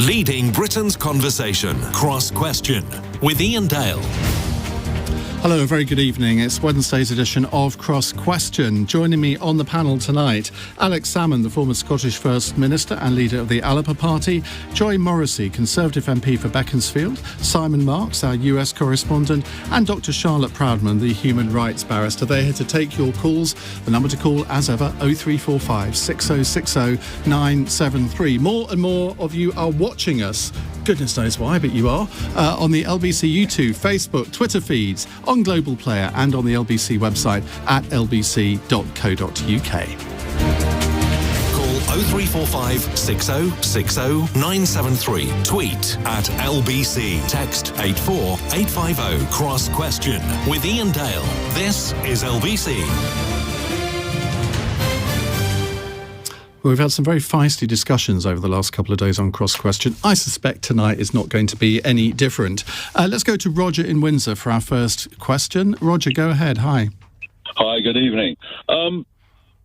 Leading Britain's conversation. Cross Question with Iain Dale. Hello, a very good evening. It's Wednesday's edition of Cross Question. Joining me on the panel tonight, Alex Salmond, the former Scottish First Minister and leader of the Alba party, Joy Morrissey, Conservative MP for Beaconsfield, Simon Marks, our US correspondent, and Dr. Charlotte Proudman, the human rights barrister. They're here to take your calls. The number to call, as ever, 0345 6060 973. More and more of you are watching us. Goodness knows why, but you are, on the LBC YouTube, Facebook, Twitter feeds, on Global Player and on the LBC website at lbc.co.uk. Call 0345 6060 973. Tweet at LBC. Text 84850. Cross Question with Iain Dale. This is LBC. Well, we've had some very feisty discussions over the last couple of days on Cross Question. I suspect tonight is not going to be any different. Let's go to Roger in Windsor for our first question. Roger, go ahead. Hi. Hi, good evening.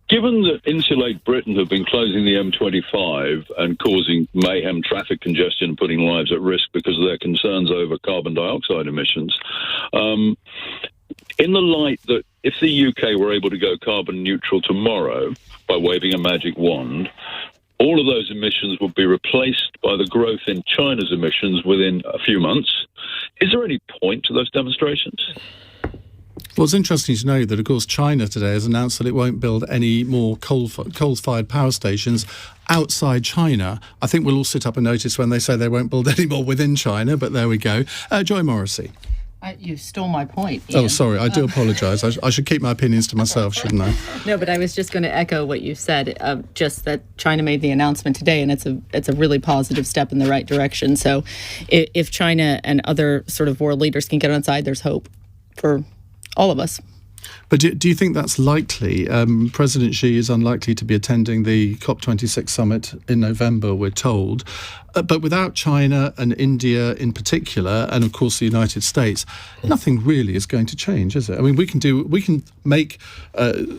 Given that Insulate Britain have been closing the M25 and causing mayhem, traffic congestion and putting lives at risk because of their concerns over carbon dioxide emissions, in the light that if the UK were able to go carbon neutral tomorrow by waving a magic wand, all of those emissions would be replaced by the growth in China's emissions within a few months. Is there any point to those demonstrations? Well, it's interesting to know that, of course, China today has announced that it won't build any more coal-fired power stations outside China. I think we'll all sit up and notice when they say they won't build any more within China, but there we go. Joy Morrissey. You stole my point, Iain. Oh, sorry. I do apologise. I should keep my opinions to myself, shouldn't I? No, but I was just going to echo what you said, just that China made the announcement today, and it's a really positive step in the right direction. So if China and other sort of world leaders can get on side, there's hope for all of us. But do you think that's likely? President Xi is unlikely to be attending the COP26 summit in November, we're told. But without China and India in particular, and of course the United States, nothing really is going to change, is it? I mean, we can make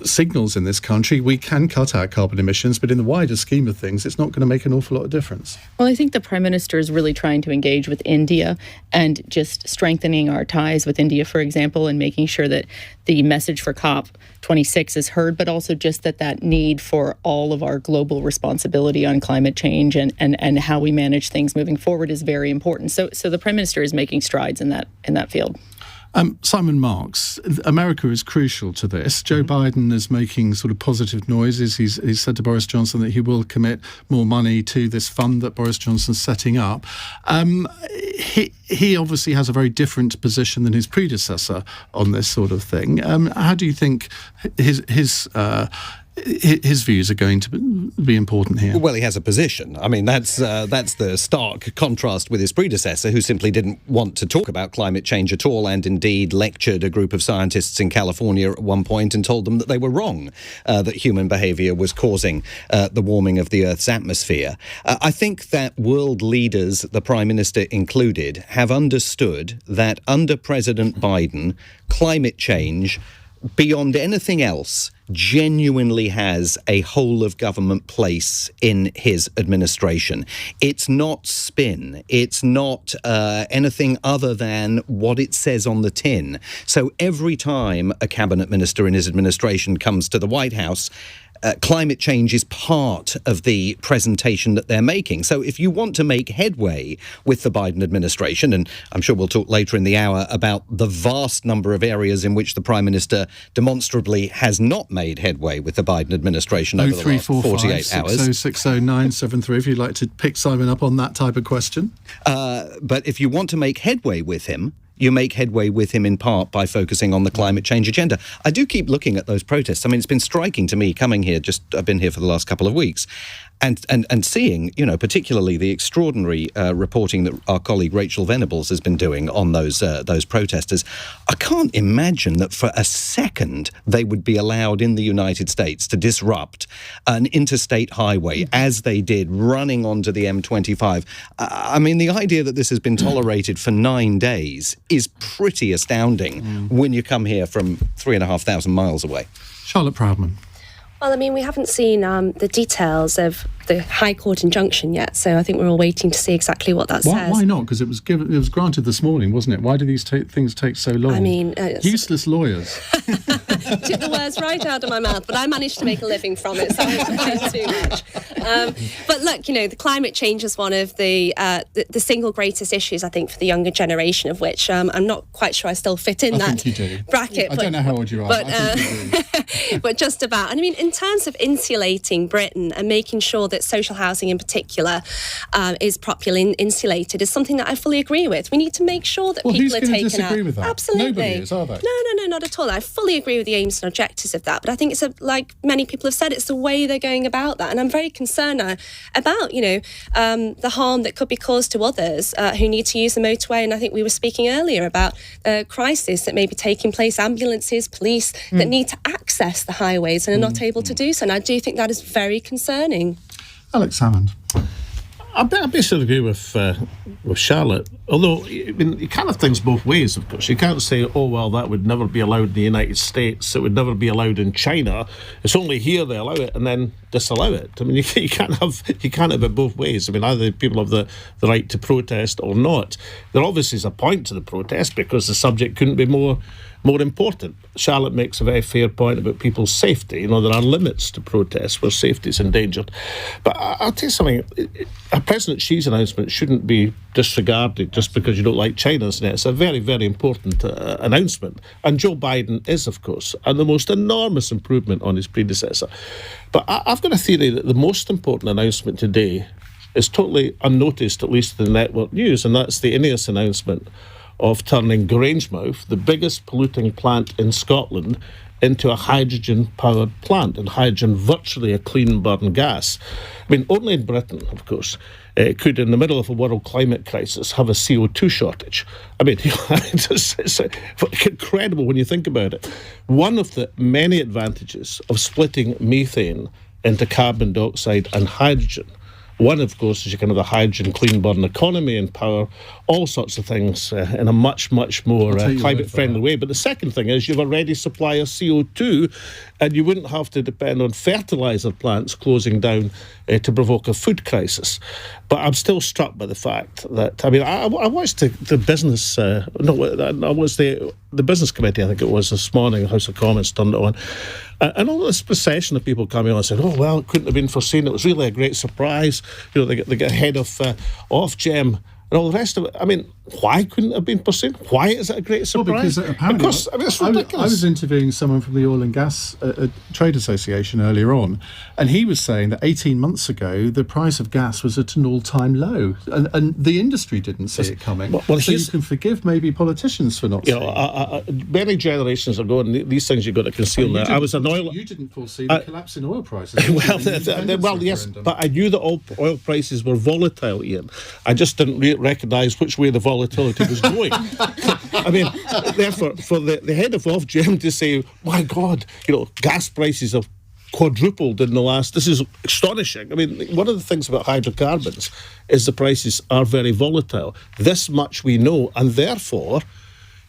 signals in this country. We can cut our carbon emissions, but in the wider scheme of things, it's not going to make an awful lot of difference. Well, I think the Prime Minister is really trying to engage with India and just strengthening our ties with India, for example, and making sure that the message for COP26 is heard, but also just that need for all of our global responsibility on climate change and how we manage things moving forward is very important. So the Prime Minister is making strides in that field. Simon Marks, America is crucial to this. Joe Biden is making sort of positive noises. He's said to Boris Johnson that he will commit more money to this fund that Boris Johnson's setting up. He obviously has a very different position than his predecessor on this sort of thing. How do you think his views are going to be important here? Well, he has a position. I mean, that's the stark contrast with his predecessor, who simply didn't want to talk about climate change at all, and indeed lectured a group of scientists in California at one point and told them that they were wrong, that human behaviour was causing the warming of the Earth's atmosphere. I think that world leaders, the Prime Minister included, have understood that under President Biden, climate change, beyond anything else, genuinely has a whole of government place in his administration. It's not spin. It's not anything other than what it says on the tin. So every time a cabinet minister in his administration comes to the White House, climate change is part of the presentation that they're making. So if you want to make headway with the Biden administration, and I'm sure we'll talk later in the hour about the vast number of areas in which the Prime Minister demonstrably has not made headway with the Biden administration over the last 48 hours. 6060 if you'd like to pick Simon up on that type of question. But if you want to make headway with him, you make headway with him in part by focusing on the climate change agenda. I do keep looking at those protests. I mean, it's been striking to me coming here, I've been here for the last couple of weeks, and seeing, particularly the extraordinary reporting that our colleague Rachel Venables has been doing on those protesters. I can't imagine that for a second they would be allowed in the United States to disrupt an interstate highway as they did running onto the M25. I mean, the idea that this has been tolerated for 9 days is pretty astounding when you come here from 3,500 miles away. Charlotte Proudman. Well, I mean, we haven't seen the details of the High Court injunction yet, so I think we're all waiting to see exactly what that says. Why not? Because it was granted this morning, wasn't it? Why do these things take so long? I mean, useless lawyers. Took the words right out of my mouth, but I managed to make a living from it, so I won't complain too much. But look, the climate change is one of the single greatest issues, I think, for the younger generation, of which I'm not quite sure I still fit in that bracket. I don't know how old you are, but I think you do. But just about. And I mean, in terms of insulating Britain and making sure that social housing in particular is properly insulated is something that I fully agree with. We need to make sure that people are taken out. Who's going to disagree with that? Absolutely. Nobody is, are they? No, not at all. I fully agree with the aims and objectives of that, but I think it's like many people have said, it's the way they're going about that, and I'm very concerned now about the harm that could be caused to others who need to use the motorway. And I think we were speaking earlier about the crisis that may be taking place, ambulances, police that need to access the highways and are not able to do so, and I do think that is very concerning. Alex Salmond. I basically agree with Charlotte, although you can't have things both ways, of course. You can't say, oh, well, that would never be allowed in the United States, it would never be allowed in China, it's only here they allow it, and then disallow it. I mean, you can't have it both ways. I mean, either people have the right to protest or not. There obviously is a point to the protest, because the subject couldn't be more important. Charlotte makes a very fair point about people's safety. There are limits to protests where safety is endangered. But I'll tell you something, President Xi's announcement shouldn't be disregarded just because you don't like China's net. It's a very, very important announcement. And Joe Biden is, of course, the most enormous improvement on his predecessor. But I've got a theory that the most important announcement today is totally unnoticed, at least in the network news, and that's the INEOS announcement of turning Grangemouth, the biggest polluting plant in Scotland, into a hydrogen-powered plant, and hydrogen virtually a clean burn gas. I mean, only in Britain, of course, could, in the middle of a world climate crisis, have a CO2 shortage. I mean, it's incredible when you think about it. One of the many advantages of splitting methane into carbon dioxide and hydrogen, one, of course, is you can have a hydrogen clean burn economy and power all sorts of things in a much, much more climate-friendly way. But the second thing is you have a ready supply of CO2, and you wouldn't have to depend on fertiliser plants closing down to provoke a food crisis. But I'm still struck by the fact that, I mean, I watched the business, I was the business committee, I think it was, this morning, House of Commons turned it on. And all this procession of people coming on and saying, oh, well, it couldn't have been foreseen. It was really a great surprise. They get ahead of Ofgem and all the rest of it. I mean, why couldn't it have been foreseen? Why is it a great surprise? Well, because apparently, it's ridiculous. I was interviewing someone from the Oil and Gas Trade Association earlier on, and he was saying that 18 months ago, the price of gas was at an all-time low, and the industry didn't see it coming. Well, so you can forgive maybe politicians for not seeing it. Many generations ago, and these things you've got to conceal now. You didn't foresee the collapse in oil prices. Yes, but I knew that oil prices were volatile, Iain. I just didn't recognise which way the volatility was going. I mean, therefore, for the head of Ofgem to say, my God, gas prices have quadrupled in the last, this is astonishing. I mean, one of the things about hydrocarbons is the prices are very volatile. This much we know, and therefore,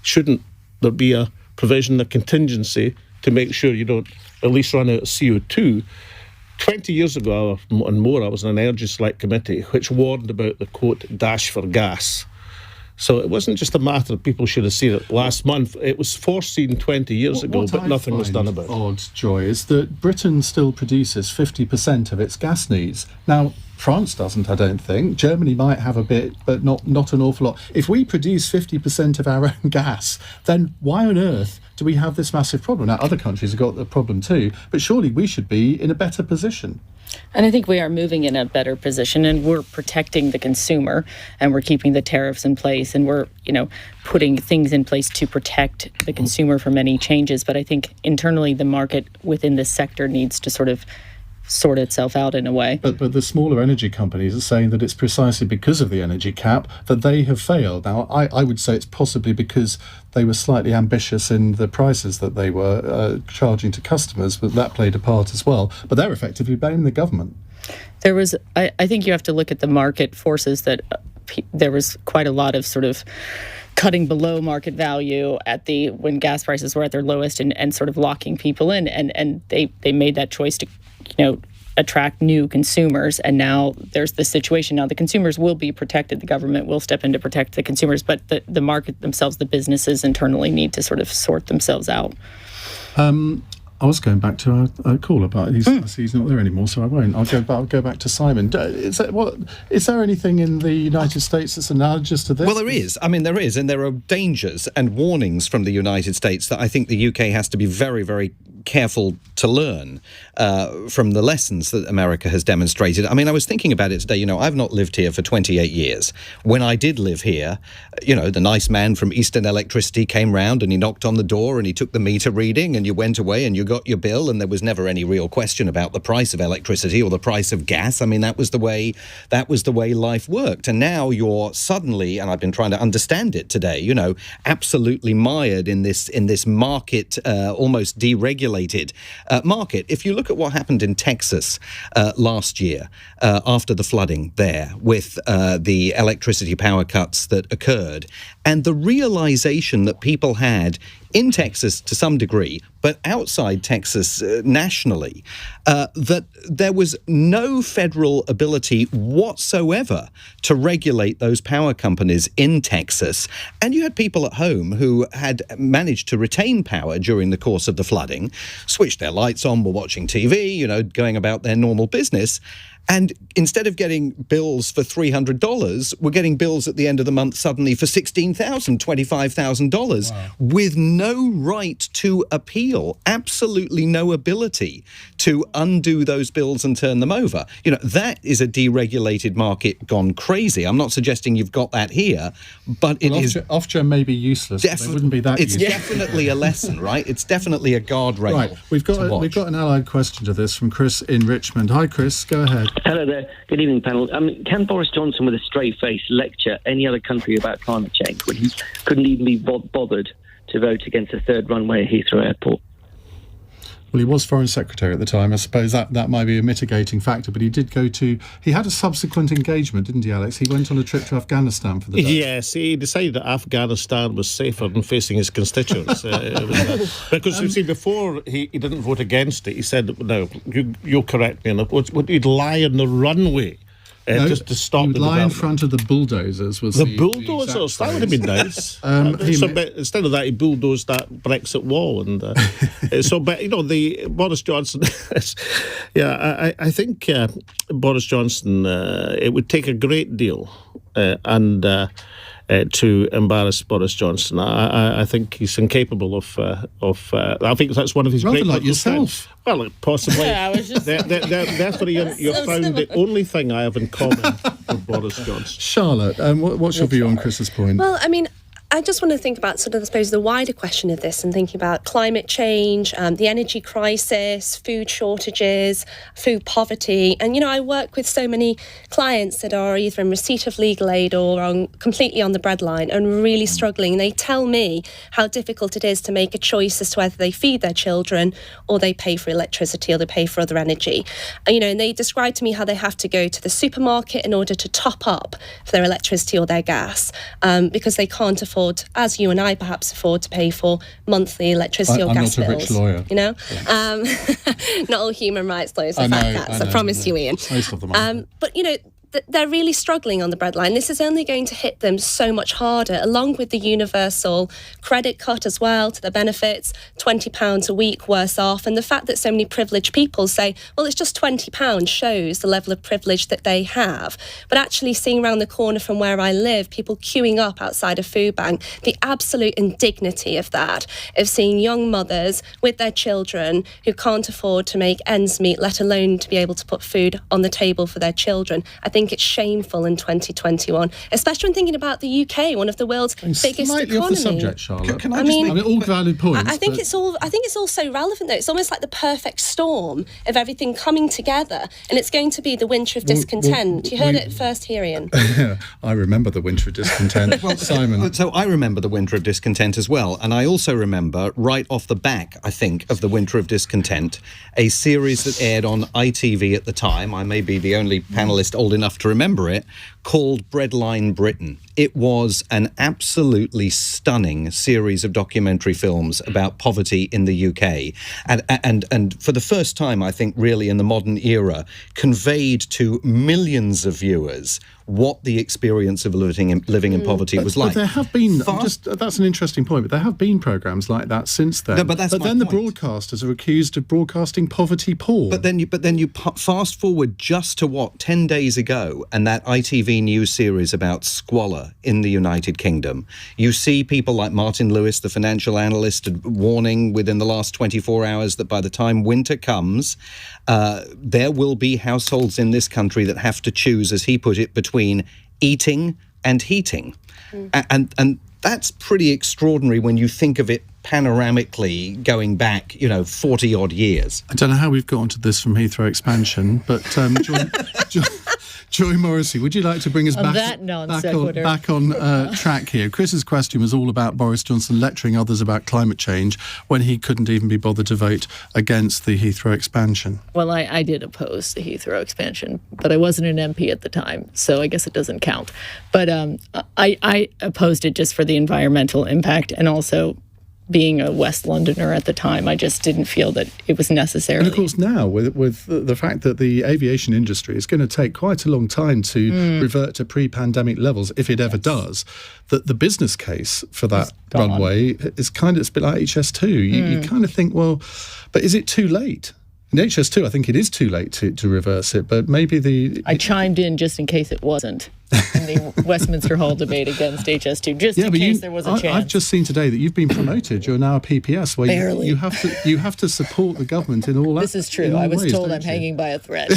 shouldn't there be a provision, a contingency, to make sure you don't at least run out of CO2? 20 years ago and more, I was on an Energy Select Committee which warned about the, quote, dash for gas. So it wasn't just a matter of people should have seen it last month. It was foreseen 20 years ago, but nothing was done about it. Odd, Joy, is that Britain still produces 50% of its gas needs. Now, France doesn't, I don't think. Germany might have a bit, but not an awful lot. If we produce 50% of our own gas, then why on earth do we have this massive problem? Now, other countries have got the problem too, but surely we should be in a better position. And I think we are moving in a better position, and we're protecting the consumer, and we're keeping the tariffs in place, and we're, putting things in place to protect the consumer from any changes. But I think internally the market within this sector needs to sort of sort itself out in a way. But the smaller energy companies are saying that it's precisely because of the energy cap that they have failed. Now, I would say it's possibly because they were slightly ambitious in the prices that they were charging to customers, but that played a part as well. But they're effectively blaming the government. I think you have to look at the market forces that there was quite a lot of sort of cutting below market value when gas prices were at their lowest and sort of locking people in, and they made that choice to attract new consumers. And now there's this situation. Now the consumers will be protected. The government will step in to protect the consumers, but the market themselves, the businesses internally need to sort of sort themselves out. I was going back to our caller, but he's not there anymore, so I won't. I'll go back to Simon. Is there anything in the United States that's analogous to this? Well, there is. I mean, there is, and there are dangers and warnings from the United States that I think the UK has to be very, very careful to learn from the lessons that America has demonstrated. I mean, I was thinking about it today. I've not lived here for 28 years. When I did live here, the nice man from Eastern Electricity came round and he knocked on the door and he took the meter reading and you went away and you got your bill and there was never any real question about the price of electricity or the price of gas. I mean, that was the way life worked. And now you're suddenly, and I've been trying to understand it today, absolutely mired in this market, almost deregulated market. If you look at what happened in Texas last year after the flooding there with the electricity power cuts that occurred, and the realization that people had in Texas to some degree, but outside Texas nationally, that there was no federal ability whatsoever to regulate those power companies in Texas. And you had people at home who had managed to retain power during the course of the flooding, switched their lights on, were watching TV, going about their normal business. And instead of getting bills for $300, we're getting bills at the end of the month suddenly for $16,000, $25,000 with no right to appeal, absolutely no ability to undo those bills and turn them over. That is a deregulated market gone crazy. I'm not suggesting you've got that here, but it is... Ofgem may be useless, but it wouldn't be that It's useful. Definitely a lesson, right? It's definitely a guardrail. Right, we've got an allied question to this from Chris in Richmond. Hi, Chris, go ahead. Hello there. Good evening, panel. Can Boris Johnson, with a straight face, lecture any other country about climate change when he couldn't even be bothered to vote against a third runway at Heathrow Airport? Well, he was Foreign Secretary at the time. I suppose that might be a mitigating factor, but he had a subsequent engagement, didn't he, Alex? He went on a trip to Afghanistan for the Dutch. Yes, he decided that Afghanistan was safer than facing his constituents. Because, you see, before he didn't vote against it, he said, no, you'll correct me, he'd lie on the runway. Just to stop he would the lie in development. front of the bulldozers. Was The bulldozers? That would have been nice. Instead of that, he bulldozed that Brexit wall. And the Boris Johnson... I think Boris Johnson, it would take a great deal to embarrass Boris Johnson. I think he's incapable of I think that's one of his rather great like yourself. strengths. Well, possibly. Yeah, I was just... That's what you found the only thing I have in common with Boris Johnson. Charlotte, what's your view on Chris's point? Well, I mean, I just want to think about sort of, I suppose, the wider question of this and thinking about climate change, the energy crisis, food shortages, food poverty. And, I work with so many clients that are either in receipt of legal aid or completely on the breadline and really struggling. And they tell me how difficult it is to make a choice as to whether they feed their children or they pay for electricity or they pay for other energy. And they describe to me how they have to go to the supermarket in order to top up for their electricity or their gas because they can't afford, as you and I perhaps afford, to pay for monthly electricity or gas bills. I'm not a rich lawyer. Not all human rights lawyers are fat cats, I promise you, Ian. Most of them are. But they're really struggling on the breadline. This is only going to hit them so much harder, along with the universal credit cut as well to the benefits, £20 a week worse off. And the fact that so many privileged people say, well, it's just £20 shows the level of privilege that they have. But actually seeing around the corner from where I live, people queuing up outside a food bank, the absolute indignity of that, of seeing young mothers with their children who can't afford to make ends meet, let alone to be able to put food on the table for their children. I think it's shameful in 2021, especially when thinking about the UK, one of the world's biggest slightly economies. off the subject, Charlotte. Can I just all valid points. I think it's all so relevant though. It's almost like the perfect storm of everything coming together, and it's going to be the winter of discontent. You heard it first here, Ian. I remember the winter of discontent. Simon. So I remember the winter of discontent as well, and I also remember right off the back, I think, of the winter of discontent, a series that aired on ITV at the time. I may be the only panellist old enough to remember it, called Breadline Britain. It was an absolutely stunning series of documentary films about poverty in the UK. And for the first time, I think, really in the modern era, conveyed to millions of viewers what the experience of living in poverty was like. But there have been, that's an interesting point, but there have been programmes like that since then. No, but that's my then point. The broadcasters are accused of broadcasting poverty porn. But then you fast forward just to 10 days ago, and that ITV News series about squalor in the United Kingdom. You see people like Martin Lewis, the financial analyst, warning within the last 24 hours that by the time winter comes, there will be households in this country that have to choose, as he put it, between eating and heating. And that's pretty extraordinary when you think of it panoramically going back, 40-odd years. I don't know how we've got onto this from Heathrow expansion, but Joy Morrissey, would you like to bring us back on track here? Chris's question was all about Boris Johnson lecturing others about climate change when he couldn't even be bothered to vote against the Heathrow expansion. Well, I did oppose the Heathrow expansion, but I wasn't an MP at the time, so I guess it doesn't count. But I opposed it just for the environmental impact, and also being a West Londoner at the time, I just didn't feel that it was necessary. And of course now, with the fact that the aviation industry is going to take quite a long time to revert to pre-pandemic levels, if it ever does, that the business case for that runway is kind of, it's a bit like HS2. You kind of think, well, but is it too late? In HS2, I think it is too late to reverse it, but maybe I chimed in just in case it wasn't in the Westminster Hall debate against HS2, just in case there was a chance. I've just seen today that you've been promoted. You're now a PPS, where Barely. you have to support the government in all that. This is true. I was told I'm hanging by a thread.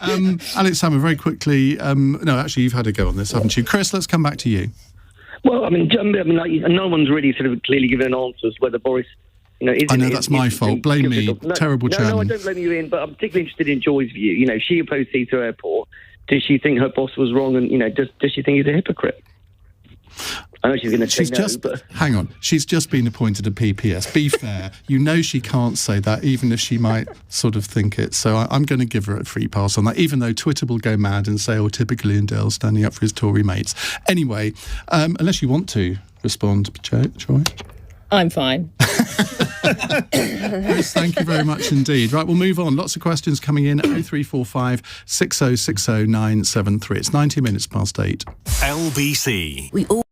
Alex Salmond, very quickly. No, actually, you've had a go on this, haven't you? Chris, let's come back to you. Well, no one's really sort of clearly given an answer as whether Boris. I know that's my fault. Blame me. Terrible chairman. No, I don't blame you, Ian, but I'm particularly interested in Joy's view. She opposed Heathrow Airport. Does she think her boss was wrong, and does she think he's a hypocrite? I know she's going to say but hang on. She's just been appointed a PPS. Be fair. She can't say that, even if she might sort of think it. So I'm going to give her a free pass on that, even though Twitter will go mad and say, typically Iain Dale standing up for his Tory mates. Anyway, unless you want to respond, Joy. I'm fine. Yes, thank you very much indeed. Right, we'll move on. Lots of questions coming in. 0345 6060 973. It's 90 minutes past 8. LBC. We all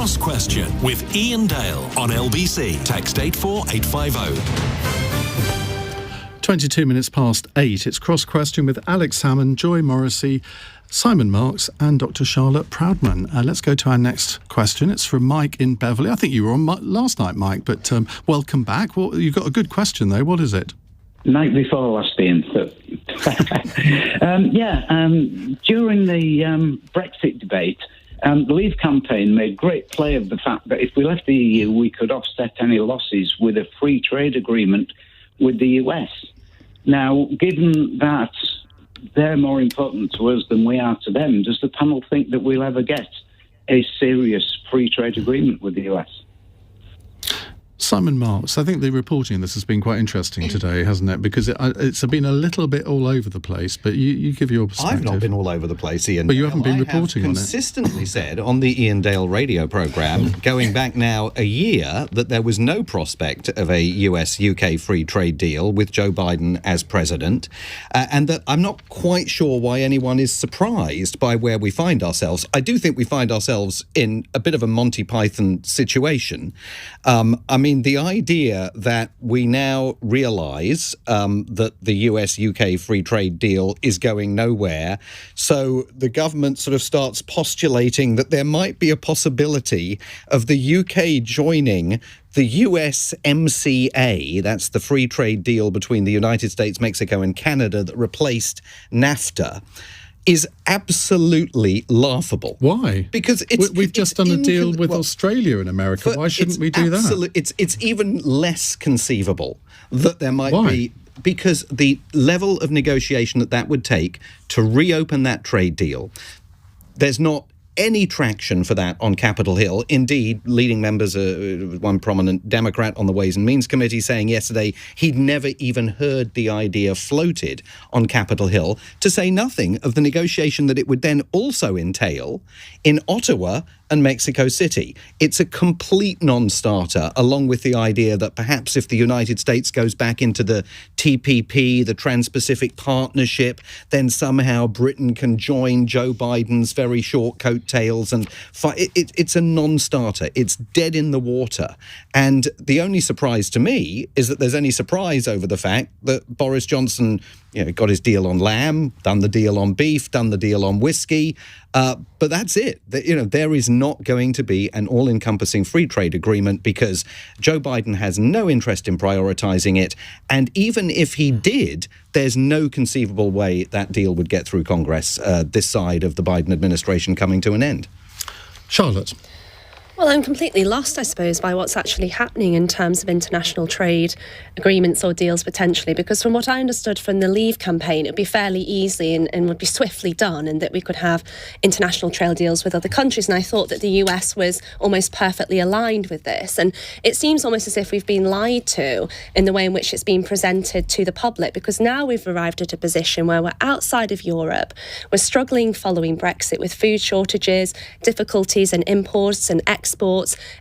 Cross Question with Iain Dale on LBC. Text 84850. 22 minutes past 8. It's Cross Question with Alex Salmond, Joy Morrissey, Simon Marks and Dr. Charlotte Proudman. Let's go to our next question. It's from Mike in Beverley. I think you were on last night, Mike, but welcome back. Well, you've got a good question, though. What is it? Night before last, Ian. During the Brexit debate, the Leave campaign made great play of the fact that if we left the EU, we could offset any losses with a free trade agreement with the US. Now, given that they're more important to us than we are to them, does the panel think that we'll ever get a serious free trade agreement with the US? Simon Marks, I think the reporting on this has been quite interesting today, hasn't it? Because it's been a little bit all over the place, but you give your perspective. I've not been all over the place, Ian. But you haven't been reporting on it. I have consistently said on the Iain Dale radio programme, going back now a year, that there was no prospect of a US-UK free trade deal with Joe Biden as president, and that I'm not quite sure why anyone is surprised by where we find ourselves. I do think we find ourselves in a bit of a Monty Python situation. I mean, the idea that we now realise that the US-UK free trade deal is going nowhere, so the government sort of starts postulating that there might be a possibility of the UK joining the USMCA, that's the free trade deal between the United States, Mexico and Canada that replaced NAFTA, is absolutely laughable. Why? Because we've just done a deal with Australia and America. Why shouldn't we do that? It's even less conceivable that there might be, because the level of negotiation that would take to reopen that trade deal, there's not any traction for that on Capitol Hill. Indeed, leading members, one prominent Democrat on the Ways and Means Committee saying yesterday he'd never even heard the idea floated on Capitol Hill, to say nothing of the negotiation that it would then also entail in Ottawa and Mexico City. It's a complete non-starter, along with the idea that perhaps if the United States goes back into the TPP, the Trans-Pacific Partnership, then somehow Britain can join Joe Biden's very short coattails. And it's a non-starter. It's dead in the water. And the only surprise to me is that there's any surprise over the fact that Boris Johnson got his deal on lamb, done the deal on beef, done the deal on whiskey, but that's it. There is not going to be an all-encompassing free trade agreement because Joe Biden has no interest in prioritising it, and even if he did, there's no conceivable way that deal would get through Congress this side of the Biden administration coming to an end. Charlotte. Well, I'm completely lost, I suppose, by what's actually happening in terms of international trade agreements or deals potentially, because from what I understood from the Leave campaign, it would be fairly easily and would be swiftly done, and that we could have international trade deals with other countries. And I thought that the US was almost perfectly aligned with this. And it seems almost as if we've been lied to in the way in which it's been presented to the public, because now we've arrived at a position where we're outside of Europe. We're struggling following Brexit with food shortages, difficulties in imports and exports,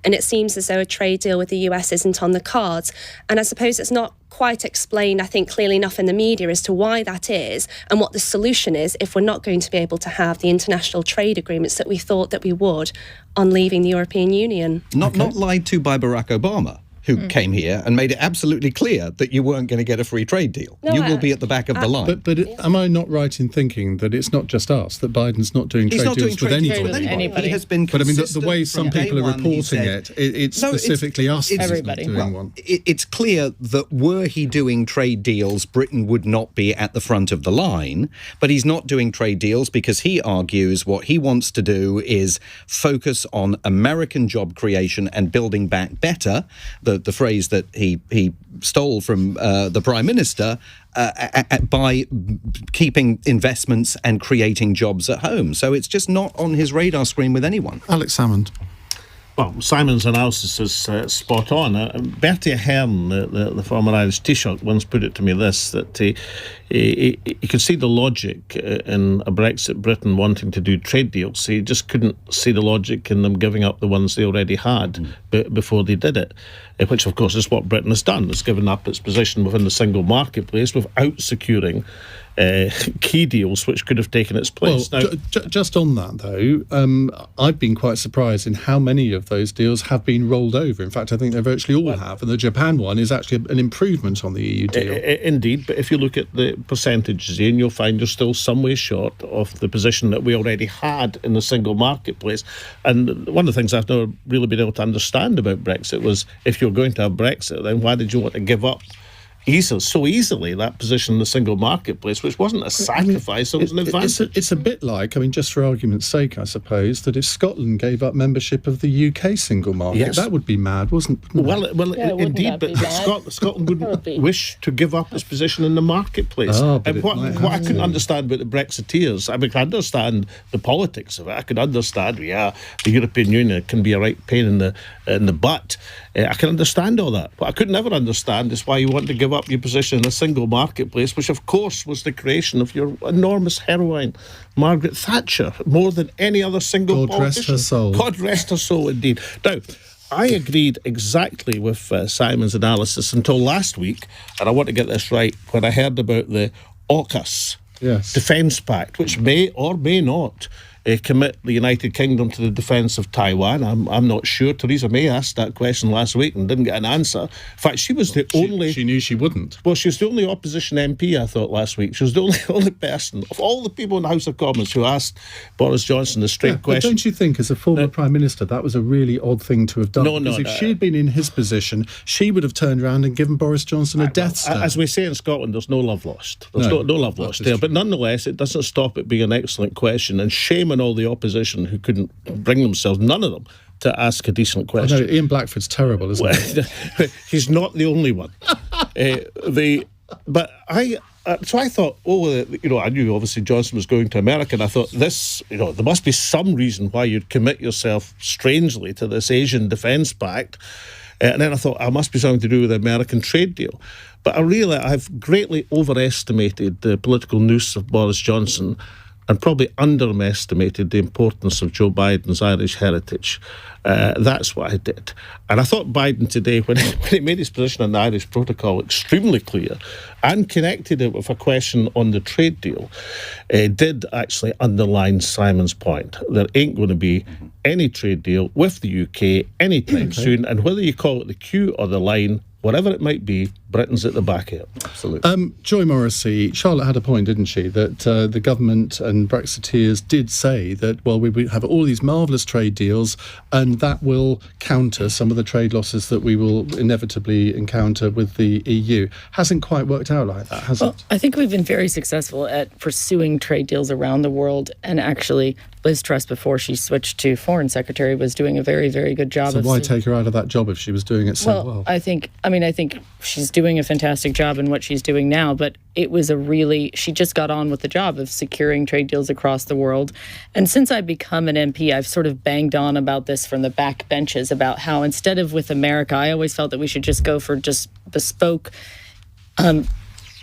and it seems as though a trade deal with the US isn't on the cards. And I suppose it's not quite explained, I think, clearly enough in the media as to why that is and what the solution is if we're not going to be able to have the international trade agreements that we thought that we would on leaving the European Union. Not lied to by Barack Obama, who came here and made it absolutely clear that you weren't going to get a free trade deal. You will be at the back of the line. But am I not right in thinking that it's not just us, that Biden's not doing trade deals with anybody? He has been but I mean, the way some from people day are one, he reporting said- it's specifically us that's everybody. not doing one. It's clear that were he doing trade deals, Britain would not be at the front of the line, but he's not doing trade deals because he argues what he wants to do is focus on American job creation and building back better, the phrase that he stole from the Prime Minister, by keeping investments and creating jobs at home. So it's just not on his radar screen with anyone. Alex Salmond. Well, Simon's analysis is spot on. Bertie Ahern, the former Irish Taoiseach, once put it to me that he could see the logic in a Brexit Britain wanting to do trade deals. He just couldn't see the logic in them giving up the ones they already had before they did it, which, of course, is what Britain has done. It's given up its position within the single marketplace without securing key deals which could have taken its place. Well, just on that, though, I've been quite surprised in how many of those deals have been rolled over. In fact, I think they virtually all have, and the Japan one is actually an improvement on the EU deal. Indeed, but if you look at the percentages, Ian, you'll find you're still some way short of the position that we already had in the single marketplace. And one of the things I've never really been able to understand about Brexit was, if you're going to have Brexit, then why did you want to give up so easily that position in the single marketplace, which wasn't a sacrifice, it was an advantage. It's a bit like, just for argument's sake, I suppose, that if Scotland gave up membership of the UK single market, that would be mad, wouldn't it? Well, indeed, but Scotland wouldn't wish to give up its position in the marketplace. And what I couldn't understand about the Brexiteers, I can understand the politics of it. I could understand, the European Union can be a right pain in the butt. I can understand all that. What I could never understand is why you want to give up your position in a single marketplace, which of course was the creation of your enormous heroine, Margaret Thatcher, more than any other single politician. God rest her soul. God rest her soul, indeed. Now, I agreed exactly with Simon's analysis until last week, and I want to get this right, when I heard about the AUKUS Defence Pact, which may or may not commit the United Kingdom to the defence of Taiwan. I'm not sure. Theresa May asked that question last week and didn't get an answer. In fact, she was the only... She knew she wouldn't. Well, she was the only opposition MP, I thought, last week. She was the only person of all the people in the House of Commons who asked Boris Johnson the straight question. But don't you think, as a former Prime Minister, that was a really odd thing to have done? No. Because if she had been in his position, she would have turned around and given Boris Johnson a death stare. As we say in Scotland, there's no love lost. There's no love lost there. But nonetheless, it doesn't stop it being an excellent question, and shame on all the opposition who couldn't bring themselves, none of them, to ask a decent question. No, Ian Blackford's terrible, isn't he? He's not the only one. So I thought, I knew obviously Johnson was going to America, and I thought there must be some reason why you'd commit yourself strangely to this Asian Defence Pact. And then I thought, it must be something to do with the American trade deal. But I've greatly overestimated the political nous of Boris Johnson and probably underestimated the importance of Joe Biden's Irish heritage. That's what I did. And I thought Biden today, when he made his position on the Irish protocol extremely clear and connected it with a question on the trade deal, did actually underline Simon's point. There ain't going to be any trade deal with the UK anytime soon, and whether you call it the queue or the line, whatever it might be, Britain's at the back of it. Absolutely. Joy Morrissey, Charlotte had a point, didn't she, that the government and Brexiteers did say that, we have all these marvellous trade deals and that will counter some of the trade losses that we will inevitably encounter with the EU. Hasn't quite worked out like that, has it? I think we've been very successful at pursuing trade deals around the world, and actually Liz Truss, before she switched to Foreign Secretary, was doing a very, very good job. So why take her out of that job if she was doing it so well? I think she's doing a fantastic job in what she's doing now, but it was she just got on with the job of securing trade deals across the world. And since I've become an MP, I've sort of banged on about this from the back benches, about how instead of with America, I always felt that we should just go for just bespoke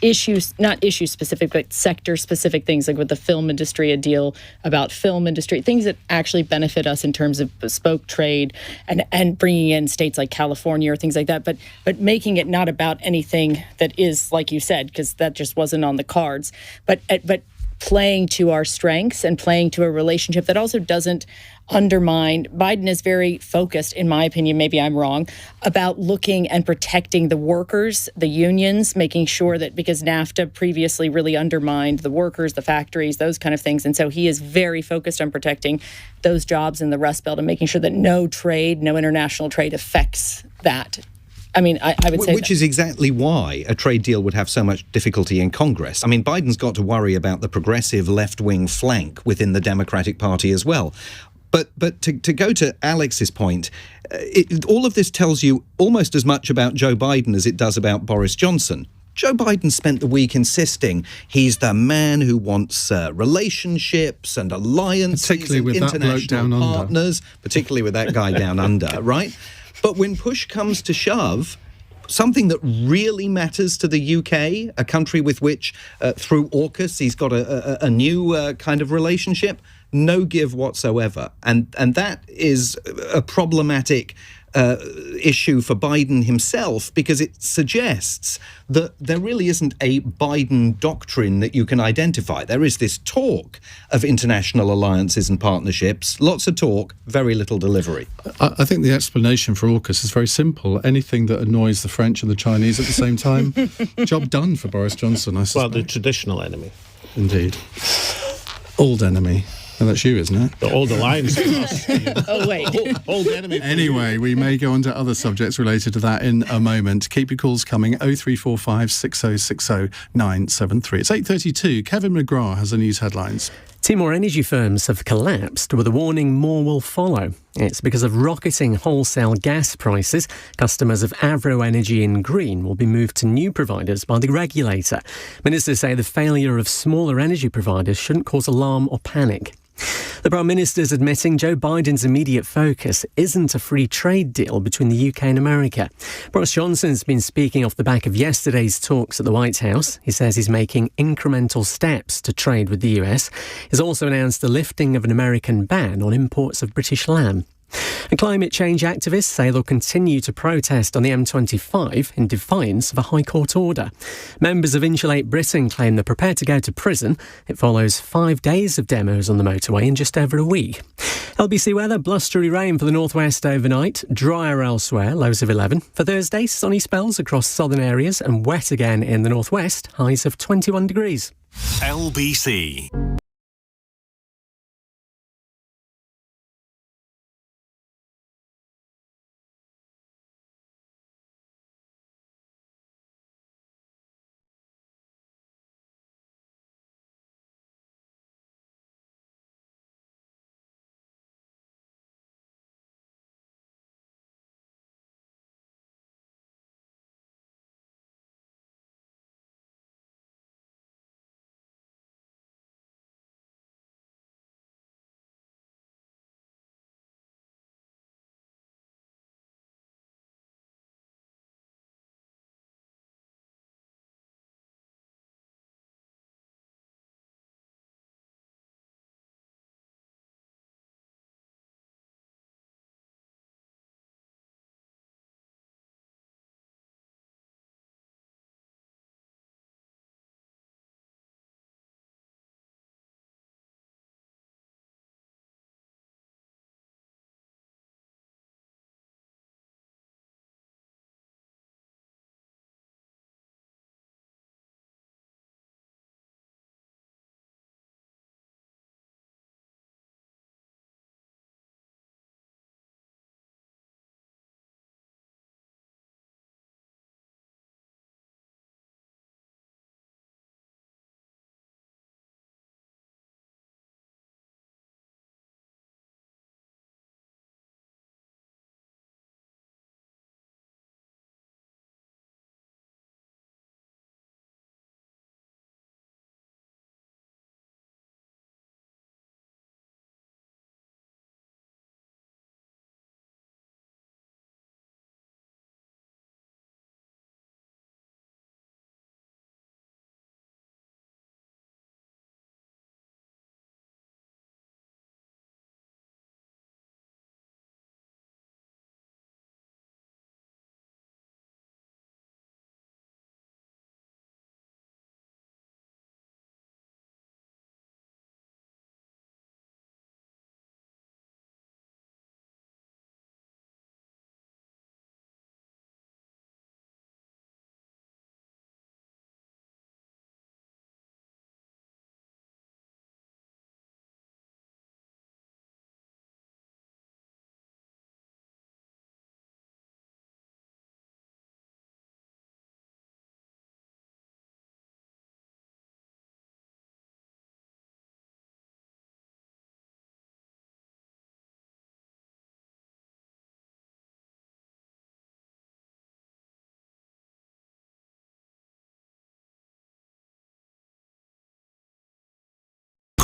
issues, not issue specific, but sector specific things, like with the film industry, a deal about film industry, things that actually benefit us in terms of bespoke trade and bringing in states like California or things like that, but making it not about anything that is, like you said, because that just wasn't on the cards, but playing to our strengths and playing to a relationship that also doesn't undermine. Biden is very focused, in my opinion, maybe I'm wrong, about looking and protecting the workers, the unions, making sure that, because NAFTA previously really undermined the workers, the factories, those kind of things. And so he is very focused on protecting those jobs in the Rust Belt and making sure that no international trade affects that. I would say... Which is exactly why a trade deal would have so much difficulty in Congress. Biden's got to worry about the progressive left-wing flank within the Democratic Party as well. But to go to Alex's point, all of this tells you almost as much about Joe Biden as it does about Boris Johnson. Joe Biden spent the week insisting he's the man who wants relationships and alliances and international partners, particularly with that guy down under, right? But when push comes to shove, something that really matters to the UK, a country with which, through AUKUS, he's got a new kind of relationship, no give whatsoever. And that is a problematic issue for Biden himself, because it suggests that there really isn't a Biden doctrine that you can identify. There is this talk of international alliances and partnerships, lots of talk, very little delivery. I think the explanation for AUKUS is very simple. Anything that annoys the French and the Chinese at the same time, job done for Boris Johnson, I suspect. Well, the traditional enemy. Indeed. Old enemy. And that's you, isn't it? The old alliance. Oh, wait. Old enemy. Anyway, we may go on to other subjects related to that in a moment. Keep your calls coming, 0345 6060 973. It's 8:32. Kevin McGrath has the news headlines. Two more energy firms have collapsed with a warning more will follow. It's because of rocketing wholesale gas prices. Customers of Avro Energy in Green will be moved to new providers by the regulator. Ministers say the failure of smaller energy providers shouldn't cause alarm or panic. The Prime Minister's admitting Joe Biden's immediate focus isn't a free trade deal between the UK and America. Boris Johnson's been speaking off the back of yesterday's talks at the White House. He says he's making incremental steps to trade with the US. He's also announced the lifting of an American ban on imports of British lamb. And climate change activists say they'll continue to protest on the M25 in defiance of a High Court order. Members of Insulate Britain claim they're prepared to go to prison. It follows 5 days of demos on the motorway in just over a week. LBC weather, blustery rain for the northwest overnight, drier elsewhere, lows of 11. For Thursday, sunny spells across southern areas and wet again in the northwest, highs of 21 degrees. LBC.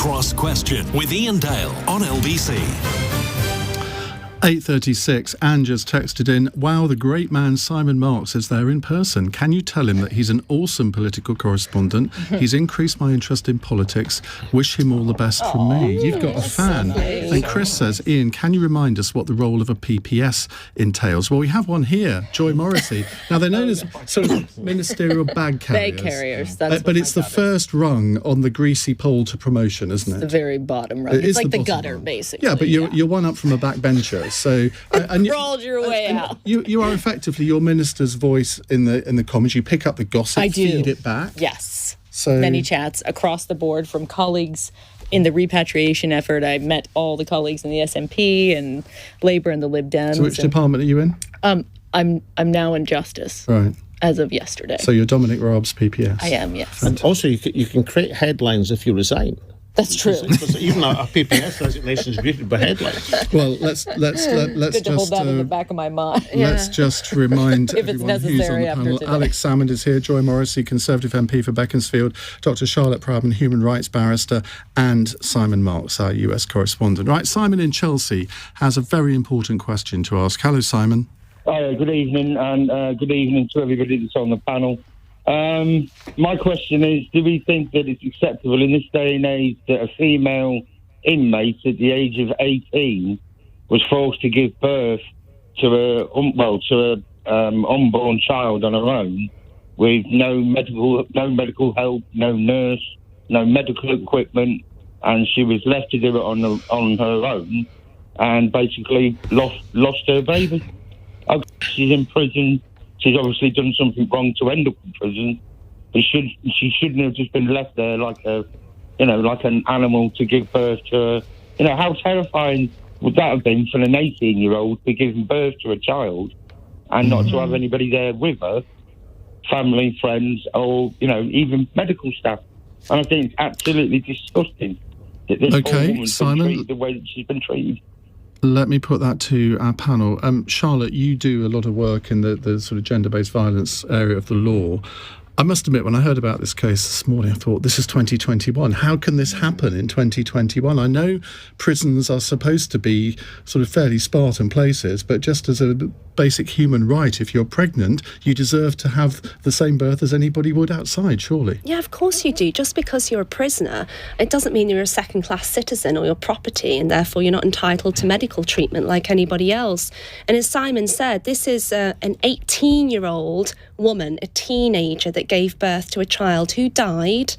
Cross Question with Iain Dale on LBC. 8:36, Anne just texted in, wow, the great man Simon Marks is there in person. Can you tell him that he's an awesome political correspondent? He's increased my interest in politics. Wish him all the best from me. You've got a fan. And Chris says, Ian, can you remind us what the role of a PPS entails? Well, we have one here, Joy Morrissey. Now, they're known as sort of ministerial bag carriers. Bag carriers, that's but it's the first rung on the greasy pole to promotion, isn't it? The very bottom rung. It's like the gutter, rung. Basically. Yeah, but you're one up from a backbencher. So and crawled your way out. You are effectively your minister's voice in the Commons. You pick up the gossip, feed it back. Yes. So many chats across the board from colleagues in the repatriation effort. I met all the colleagues in the SNP and Labour and the Lib Dems. So which department are you in? I'm now in Justice. Right. As of yesterday. So you're Dominic Raab's PPS. I am, yes. And also, you can create headlines if you resign. That's true. Because even a PPS resignation is greeted by headlines. Well, let's good just to hold that in the back of my mind. Let's just remind if it's everyone who's on the panel. Alex Salmond is here, Joy Morrissey, Conservative MP for Beaconsfield, Dr. Charlotte Proudman, human rights barrister, and Simon Marks, our US correspondent. Right, Simon in Chelsea has a very important question to ask. Hello, Simon. Hi, good evening, and good evening to everybody that's on the panel. My question is, do we think that it's acceptable in this day and age that a female inmate at the age of 18 was forced to give birth to a unborn child on her own, with no medical help, no nurse, no medical equipment, and she was left to do it on her own, and basically lost her baby? She's in prison. She's obviously done something wrong to end up in prison, but she shouldn't have just been left there like an animal to give birth to her. How terrifying would that have been for an 18-year-old to be giving birth to a child and not to have anybody there with her, family, friends, or even medical staff? And I think it's absolutely disgusting that this poor woman's been treated the way that she's been treated. Let me put that to our panel. Charlotte, you do a lot of work in the sort of gender-based violence area of the law. I must admit, when I heard about this case this morning, I thought, this is 2021. How can this happen in 2021? I know prisons are supposed to be sort of fairly Spartan places, but just as a basic human right, if you're pregnant, you deserve to have the same birth as anybody would outside, surely. Yeah, of course you do. Just because you're a prisoner, it doesn't mean you're a second-class citizen or your property, and therefore you're not entitled to medical treatment like anybody else. And as Simon said, this is an 18-year-old woman, a teenager, that gave birth to a child who died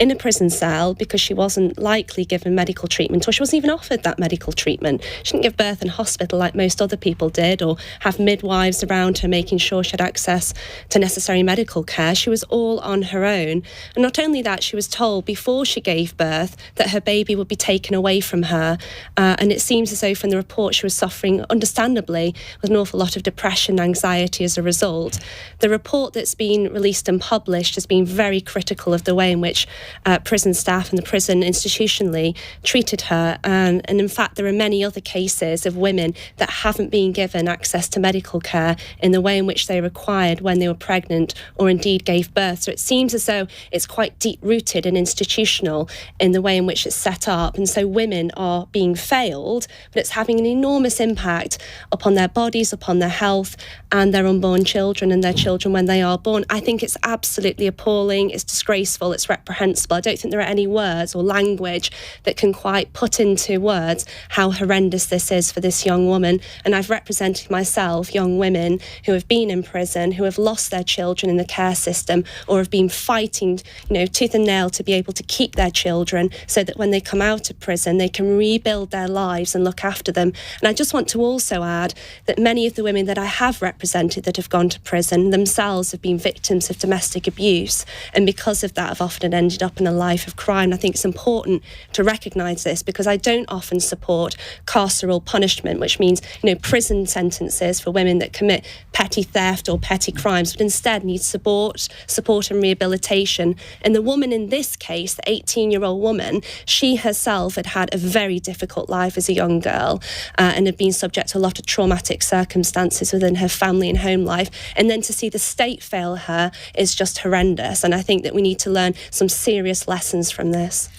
in a prison cell because she wasn't likely given medical treatment, or she wasn't even offered that medical treatment. She didn't give birth in hospital like most other people did, or have midwives around her making sure she had access to necessary medical care. She was all on her own. And not only that, she was told before she gave birth that her baby would be taken away from her. And it seems as though from the report she was suffering, understandably, with an awful lot of depression and anxiety as a result. The report that's been released and published has been very critical of the way in which prison staff and the prison institutionally treated her. And in fact, there are many other cases of women that haven't been given access to medical care in the way in which they required when they were pregnant or indeed gave birth. So it seems as though it's quite deep-rooted and institutional in the way in which it's set up. And so women are being failed, but it's having an enormous impact upon their bodies, upon their health, and their unborn children and their children when they are born. I think it's absolutely appalling. It's disgraceful. It's reprehensible. I don't think there are any words or language that can quite put into words how horrendous this is for this young woman. And I've represented myself young women who have been in prison, who have lost their children in the care system, or have been fighting, tooth and nail to be able to keep their children so that when they come out of prison, they can rebuild their lives and look after them. And I just want to also add that many of the women that I have represented that have gone to prison themselves have been victims of domestic abuse. And because of that, have often ended up in a life of crime. I think it's important to recognise this, because I don't often support carceral punishment, which means prison sentences for women that commit petty theft or petty crimes, but instead need support and rehabilitation. And the woman in this case, the 18-year-old woman, she herself had a very difficult life as a young girl and had been subject to a lot of traumatic circumstances within her family and home life. And then to see the state fail her is just horrendous. And I think that we need to learn some serious lessons from this.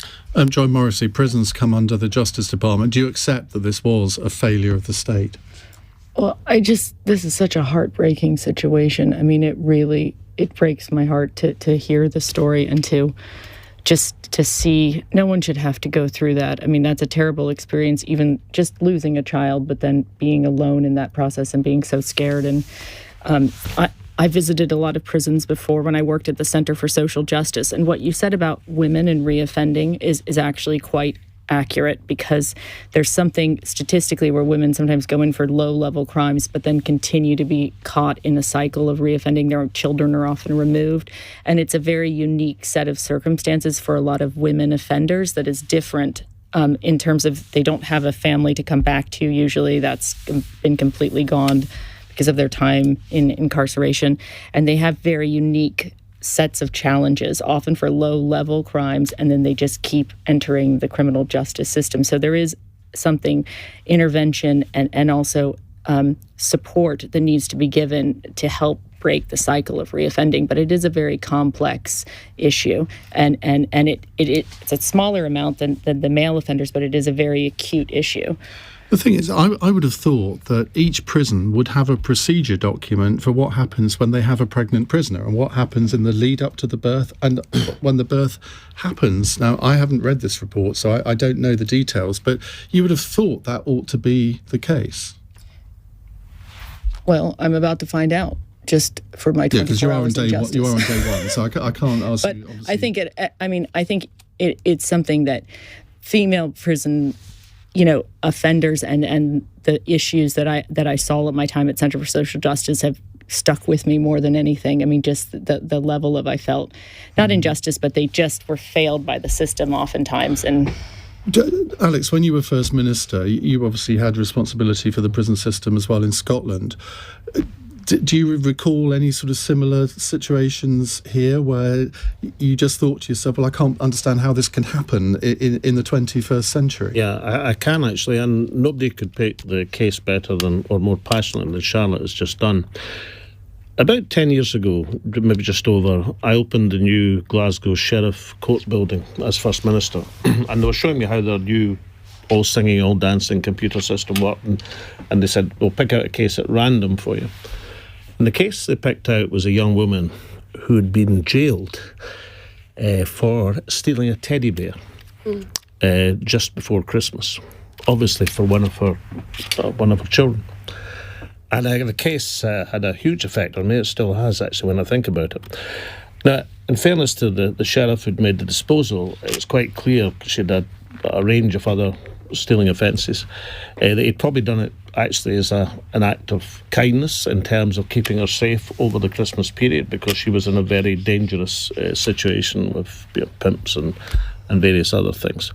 Joy Morrissey, prisons come under the Justice Department. Do you accept that this was a failure of the state? Well, this is such a heartbreaking situation. I mean, it breaks my heart to hear the story and to see no one should have to go through that. I mean, that's a terrible experience, even just losing a child, but then being alone in that process and being so scared. And I visited a lot of prisons before when I worked at the Center for Social Justice. And what you said about women and reoffending is actually quite accurate, because there's something statistically where women sometimes go in for low-level crimes but then continue to be caught in a cycle of reoffending. Their children are often removed, and it's a very unique set of circumstances for a lot of women offenders that is different in terms of they don't have a family to come back to. Usually that's been completely gone because of their time in incarceration, and they have very unique sets of challenges, often for low-level crimes, and then they just keep entering the criminal justice system. So there is something, intervention and also support that needs to be given to help break the cycle of reoffending. But it is a very complex issue, and it's a smaller amount than the male offenders, but it is a very acute issue. The thing is, I would have thought that each prison would have a procedure document for what happens when they have a pregnant prisoner and what happens in the lead up to the birth and when the birth happens. Now, I haven't read this report, so I don't know the details, but you would have thought that ought to be the case. Well, I'm about to find out. Just for my 24 hours of justice. You are on day one, so I can't ask but you. I think it's something that female prison, offenders and the issues that I saw at my time at Center for Social Justice have stuck with me more than anything. I mean, just the level of, I felt, not injustice, but they just were failed by the system oftentimes. And Alex, when you were First Minister, you obviously had responsibility for the prison system as well in Scotland. Do you recall any sort of similar situations here where you just thought to yourself, well, I can't understand how this can happen in the 21st century? Yeah, I can actually, and nobody could pick the case better or more passionately than Charlotte has just done. About 10 years ago, maybe just over, I opened the new Glasgow Sheriff Court building as First Minister, and they were showing me how their new all singing, all dancing computer system worked, and they said, we'll pick out a case at random for you. And the case they picked out was a young woman who had been jailed for stealing a teddy bear just before Christmas, obviously for one of her children. And the case had a huge effect on me. It still has, actually, when I think about it. Now, in fairness to the sheriff who'd made the disposal, it was quite clear she'd had a range of other stealing offences, that he'd probably done it actually as an act of kindness in terms of keeping her safe over the Christmas period, because she was in a very dangerous situation with pimps and various other things.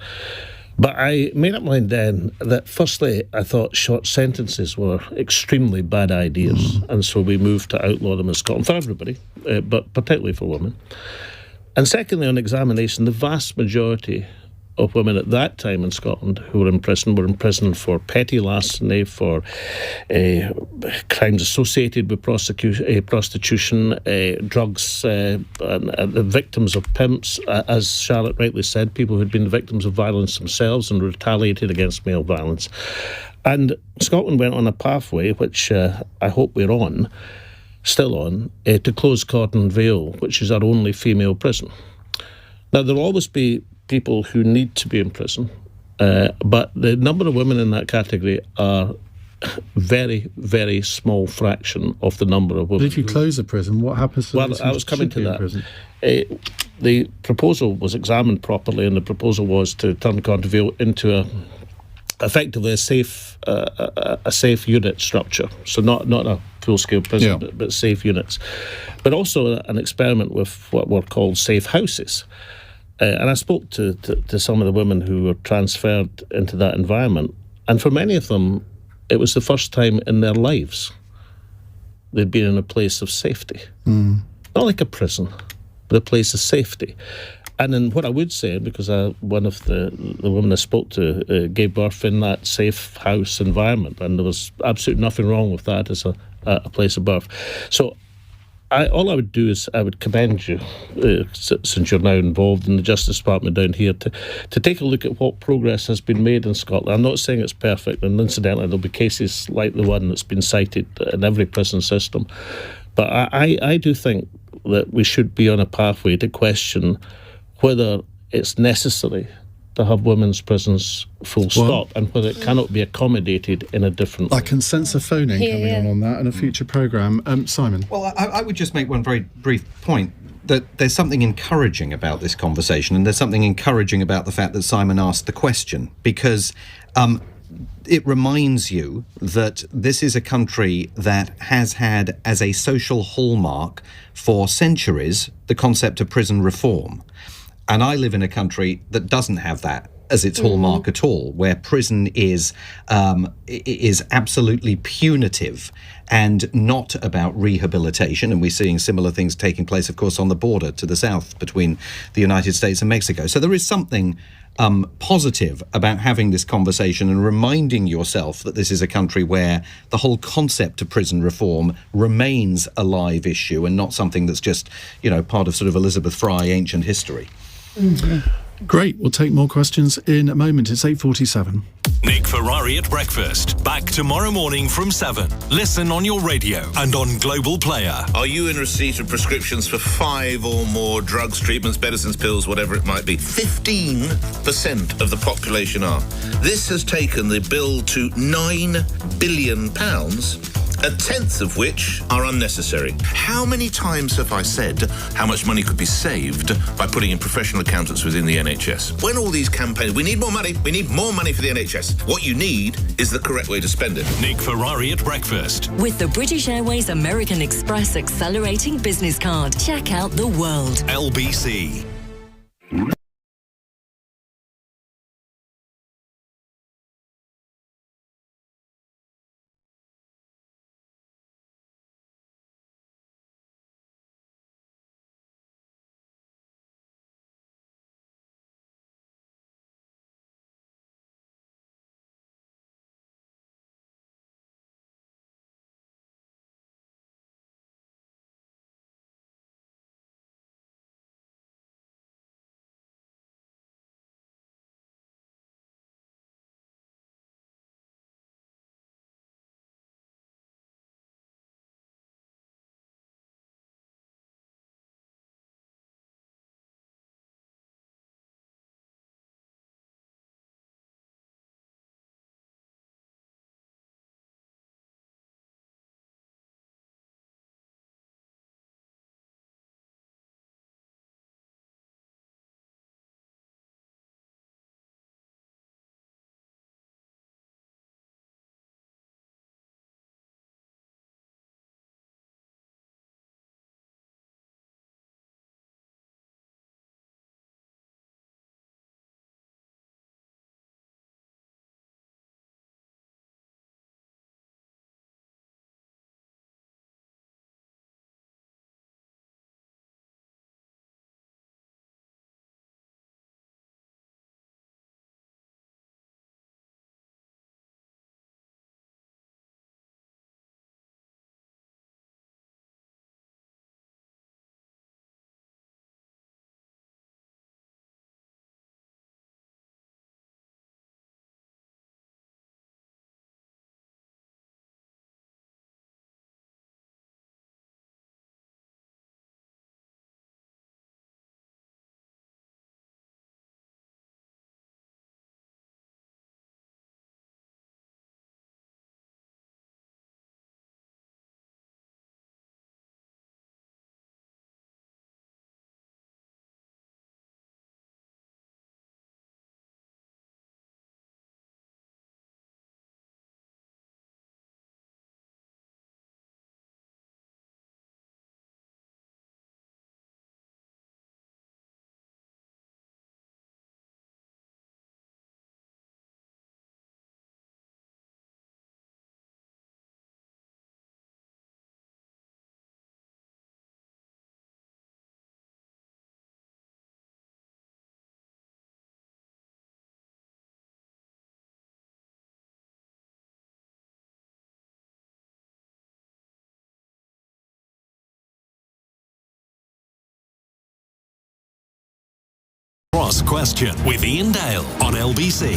But I made up my mind then that firstly I thought short sentences were extremely bad ideas, and so we moved to outlaw them in Scotland for everybody, but particularly for women. And secondly, on examination, the vast majority of women at that time in Scotland who were in prison for petty larceny, for crimes associated with prostitution, drugs, and victims of pimps, as Charlotte rightly said, people who had been victims of violence themselves and retaliated against male violence. And Scotland went on a pathway, which I hope we're still on, to close Cordon Vale, which is our only female prison. Now, there'll always be people who need to be in prison, but the number of women in that category are very, very small fraction of the number of women. But if you close a prison, what happens to those I was coming to that. Prison? The proposal was examined properly, and the proposal was to turn Cordon Vale into effectively a safe unit structure. So not a full-scale prison, but safe units. But also an experiment with what were called safe houses. And I spoke to some of the women who were transferred into that environment, and for many of them, it was the first time in their lives they'd been in a place of safety. Not like a prison, but a place of safety. And then what I would say, because one of the women I spoke to gave birth in that safe house environment, and there was absolutely nothing wrong with that as a place of birth. So all I would do is I would commend you, since you're now involved in the Justice Department down here, to take a look at what progress has been made in Scotland. I'm not saying it's perfect, and incidentally there'll be cases like the one that's been cited in every prison system. But I do think that we should be on a pathway to question whether it's necessary to have women's prisons full stop, and whether it cannot be accommodated in a different way. I can sense a phone-in coming on that in a future programme. Simon? Well, I would just make one very brief point, that there's something encouraging about this conversation, and there's something encouraging about the fact that Simon asked the question, because it reminds you that this is a country that has had as a social hallmark for centuries the concept of prison reform. And I live in a country that doesn't have that as its hallmark at all, where prison is absolutely punitive and not about rehabilitation. And we're seeing similar things taking place, of course, on the border to the south between the United States and Mexico. So there is something positive about having this conversation and reminding yourself that this is a country where the whole concept of prison reform remains a live issue and not something that's just, part of sort of Elizabeth Fry ancient history. Great. We'll take more questions in a moment. It's 8:47. Nick Ferrari at breakfast. Back tomorrow morning from 7. Listen on your radio and on Global Player. Are you in receipt of prescriptions for 5 or more drugs, treatments, medicines, pills, whatever it might be? 15% of the population are. This has taken the bill to £9 billion, a tenth of which are unnecessary. How many times have I said how much money could be saved by putting in professional accountants within the NHS? When all these campaigns, we need more money for the NHS. What you need is the correct way to spend it. Nick Ferrari at breakfast. With the British Airways American Express Accelerating Business Card, check out the world. LBC. Cross Question with Iain Dale on LBC.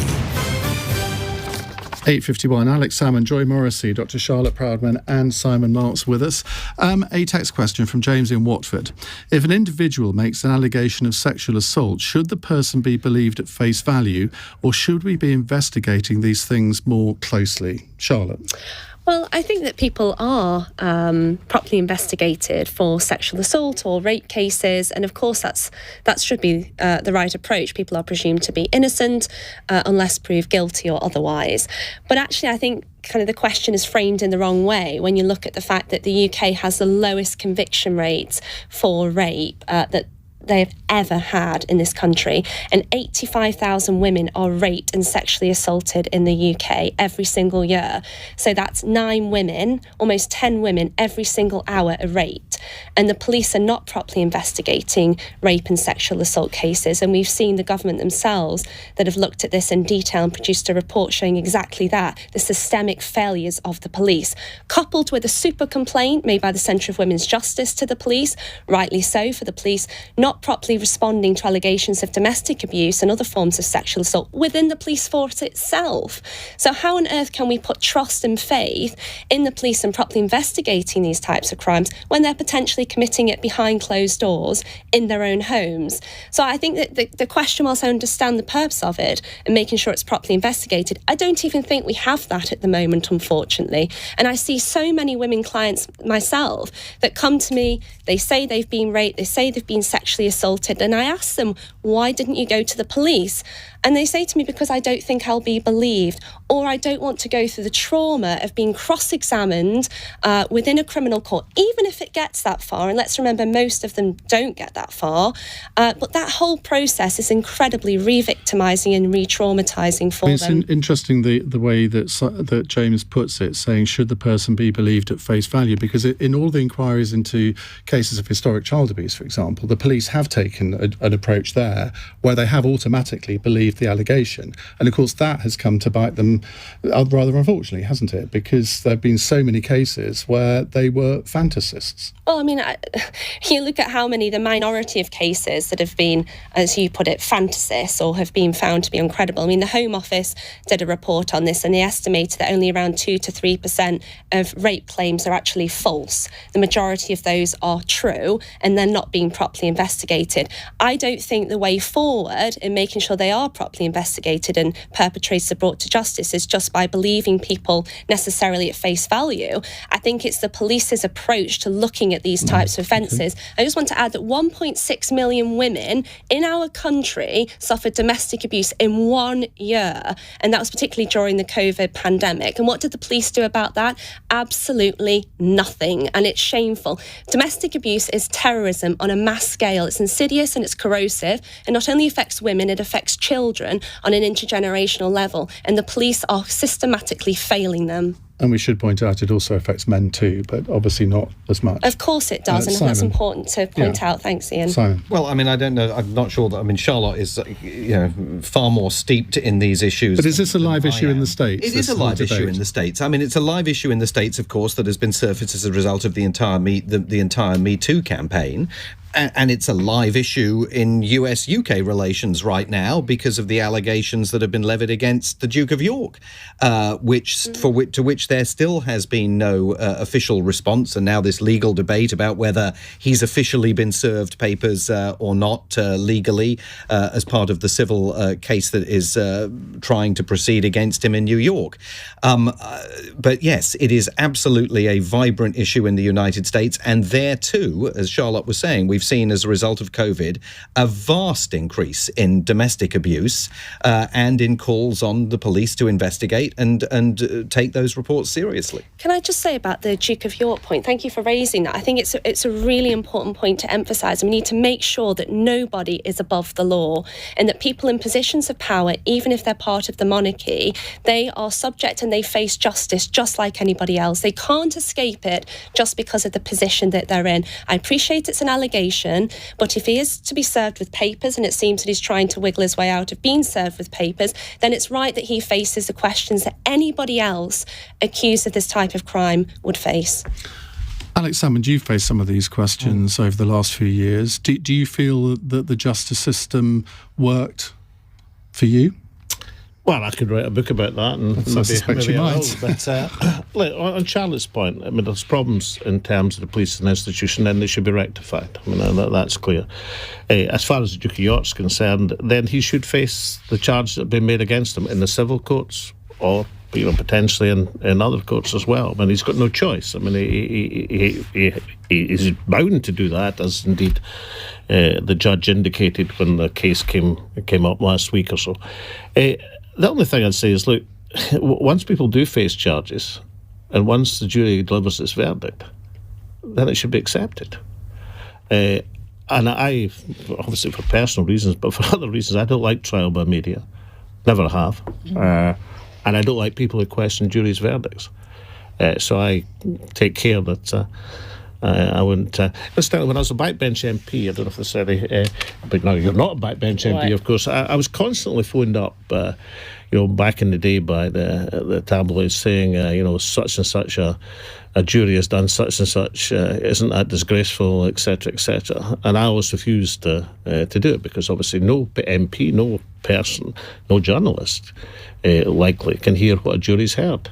8:51. Alex Salmond, Joy Morrissey, Dr. Charlotte Proudman and Simon Marks with us. A text question from James in Watford. If an individual makes an allegation of sexual assault, should the person be believed at face value, or should we be investigating these things more closely? Charlotte? Well, I think that people are properly investigated for sexual assault or rape cases, and of course that should be the right approach. People are presumed to be innocent unless proved guilty or otherwise. But actually, I think kind of the question is framed in the wrong way when you look at the fact that the UK has the lowest conviction rates for rape that they've ever had in this country, and 85,000 women are raped and sexually assaulted in the UK every single year. So that's 9 women, almost 10 women every single hour are raped, and the police are not properly investigating rape and sexual assault cases. And we've seen the government themselves that have looked at this in detail and produced a report showing exactly that, the systemic failures of the police, coupled with a super complaint made by the Centre of Women's Justice to the police, rightly so, for the police not properly responding to allegations of domestic abuse and other forms of sexual assault within the police force itself. So how on earth can we put trust and faith in the police and properly investigating these types of crimes when they're potentially committing it behind closed doors in their own homes? So I think that the question, whilst I understand the purpose of it and making sure it's properly investigated, I don't even think we have that at the moment, unfortunately. And I see so many women clients myself that come to me, they say they've been raped, they say they've been sexually assaulted, and I ask them, why didn't you go to the police? And they say to me, because I don't think I'll be believed, or I don't want to go through the trauma of being cross-examined within a criminal court, even if it gets that far. And let's remember, most of them don't get that far. But that whole process is incredibly re-victimising and re-traumatising for them. It's interesting the way that James puts it, saying, should the person be believed at face value? Because in all the inquiries into cases of historic child abuse, for example, the police have taken an approach there where they have automatically believed the allegation. And of course that has come to bite them rather unfortunately, hasn't it? Because there have been so many cases where they were fantasists. Well, I mean, you look at the minority of cases that have been, as you put it, fantasists or have been found to be incredible. I mean, the Home Office did a report on this and they estimated that only around 2 to 3% of rape claims are actually false. The majority of those are true and they're not being properly investigated. I don't think the way forward in making sure they are properly investigated and perpetrators are brought to justice is just by believing people necessarily at face value. I think it's the police's approach to looking at these types of offences. I just want to add that 1.6 million women in our country suffered domestic abuse in 1 year, and that was particularly during the COVID pandemic. And what did the police do about that? Absolutely nothing, and it's shameful. Domestic abuse is terrorism on a mass scale. It's insidious and it's corrosive. It not only affects women, it affects children on an intergenerational level, and the police are systematically failing them. And we should point out it also affects men too, but obviously not as much. Of course it does, and that's important to point out. Thanks, Iain. Simon. Well, I mean, I don't know. I'm not sure that. I mean, Charlotte is, far more steeped in these issues. But is this a live issue in the States? It is a live issue in the States. I mean, it's a live issue in the States, of course, that has been surfaced as a result of the entire Me Too campaign. And it's a live issue in US-UK relations right now because of the allegations that have been levied against the Duke of York, to which there still has been no official response, and now this legal debate about whether he's officially been served papers or not legally as part of the civil case that is trying to proceed against him in New York. But yes, it is absolutely a vibrant issue in the United States, and there too, as Charlotte was saying, we've seen as a result of COVID a vast increase in domestic abuse and in calls on the police to investigate and take those reports seriously. Can I just say about the Duke of York point? Thank you for raising that. I think it's a really important point to emphasise. We need to make sure that nobody is above the law and that people in positions of power, even if they're part of the monarchy, they are subject and they face justice just like anybody else. They can't escape it just because of the position that they're in. I appreciate it's an allegation, but if he is to be served with papers, and it seems that he's trying to wiggle his way out of being served with papers, then it's right that he faces the questions that anybody else accused of this type of crime would face. Alex Salmond, you've faced some of these questions over the last few years. Do you feel that the justice system worked for you? Well, I could write a book about that, and I suspect you might. But on Charlotte's point, I mean, there's problems in terms of the police as an institution, and they should be rectified. I mean, that's clear. As far as the Duke of York's concerned, then he should face the charges that have been made against him in the civil courts, or potentially in other courts as well. I mean, he's got no choice. I mean, he's bound to do that, as indeed the judge indicated when the case came up last week or so. The only thing I'd say is, look, once people do face charges, and once the jury delivers its verdict, then it should be accepted. And I, obviously for personal reasons, but for other reasons, I don't like trial by media. Never have. And I don't like people who question juries' verdicts. So I take care that I wouldn't. When I was a backbench MP, I don't know if there's any, but no, you're not a backbench MP, of course. I was constantly phoned up, back in the day by the tabloids saying, such and such a jury has done such and such, isn't that disgraceful, etc., etc. And I always refused to do it, because obviously no MP, no person, no journalist likely can hear what a jury's heard.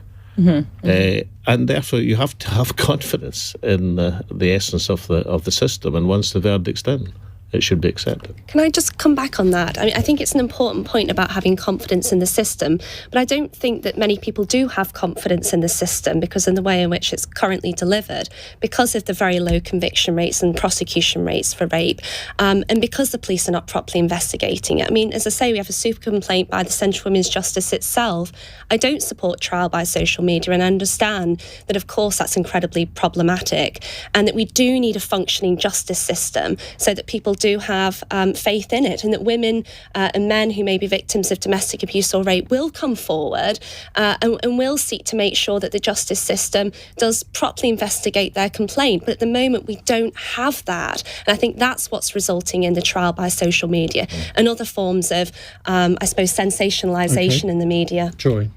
And therefore you have to have confidence in the essence of the system, and once the verdict's in, it should be accepted. Can I just come back on that? I mean, I think it's an important point about having confidence in the system, but I don't think that many people do have confidence in the system because in the way in which it's currently delivered, because of the very low conviction rates and prosecution rates for rape, and because the police are not properly investigating it. I mean, as I say, we have a super complaint by the Centre for Women's Justice itself. I don't support trial by social media, and I understand that, of course, that's incredibly problematic, and that we do need a functioning justice system so that people do have faith in it, and that women and men who may be victims of domestic abuse or rape will come forward and will seek to make sure that the justice system does properly investigate their complaint. But at the moment, we don't have that. And I think that's what's resulting in the trial by social media and other forms of, I suppose, sensationalisation in the media. Joy.